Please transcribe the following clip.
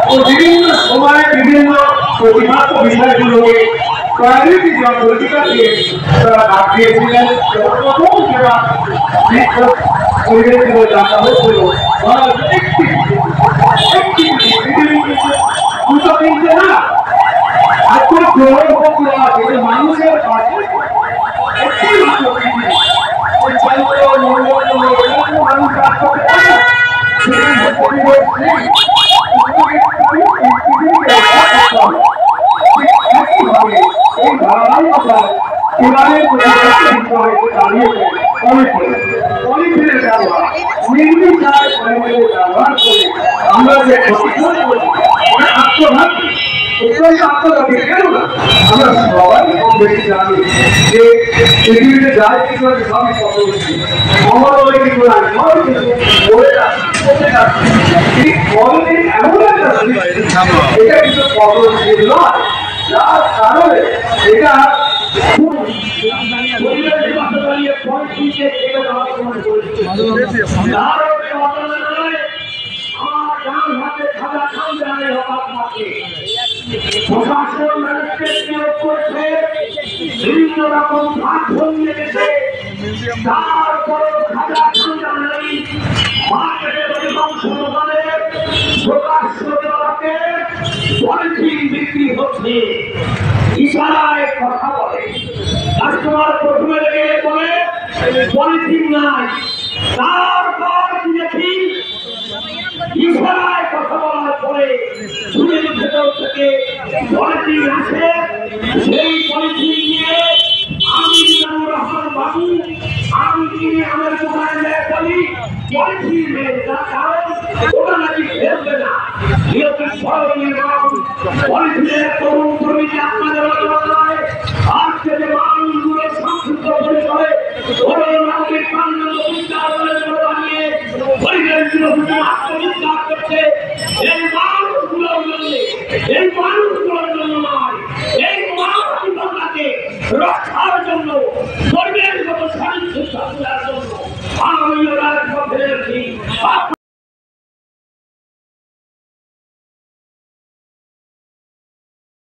ও বিভিন্ন সময়ে বিভিন্ন প্রতিমাত্ম বিষয়গুলোকে প্রায়োরিটি দেওয়া পলিটিকা দিয়ে তারা ডাক দিয়েছিলেন। প্রথম যারা পরিবেশ দিবস ডাকা হয়েছিল দুটো তিনটে না আজকে গ্রহণ উপগ্রহ আছে মানুষের পাশে একটি মানুষ কাজ করতে পারে পরিবেশ নেই। এই ধারাবাহিকতায় এবারের দাঁড়িয়েছে পলিথিনের ব্যবহার নির্বিচারে পলিথিনের ব্যবহার করে আমরা যে আত্মঘাতী আত্মঘাতী কেন না আমরা সবাই কম বেশি জানি যে পৃথিবীতে যাই কিছু আছে সবই পদ্ধতি আমার বলে কিছু না সব কিছু বলে যাচ্ছে পলিথিন এমন একটা এটা কিন্তু পদ্ধতি নয় যার কারণে এটা বিভিন্ন রকম প্ল্যাটফর্ম লেগেছে তারপরে খাজা খাজা নেই মার্কেটের অধিকাংশ দোকানে প্রকাশ্য দেওয়াকে পলিথিন বিক্রি হচ্ছে ইশারায় কথা বলে কাস্টমার প্রথমে লেগে বলে পলিথিন নাই তারপর দেখি ইশারায় কথা বলার পরে ঝুড়ির ভেতর থেকে পলিথিন আসে সেই পলিথিন নিয়ে আমি রহমান বাবু আমি কিনে আমার দোকানে বলি পলিথিন কারণ ওটা নাকি ফেলবে না পলিথিনের তরুণ কর্মীকে আপনাদের আলোচনায় আজকে যে মানুষগুলো সংক্ষিপ্ত করে করে ওরা নাগরিক কান্নার উদ্ধার বানিয়ে পরিবেশ বিরোধী আত্মবিশ্বাস করছে এই মানুষগুলোর জন্য এই মানুষগুলোর জন্য নয় এই মানবতাকে রক্ষার জন্য পরিবেশগত সহিংসতার জন্য আমি ওরা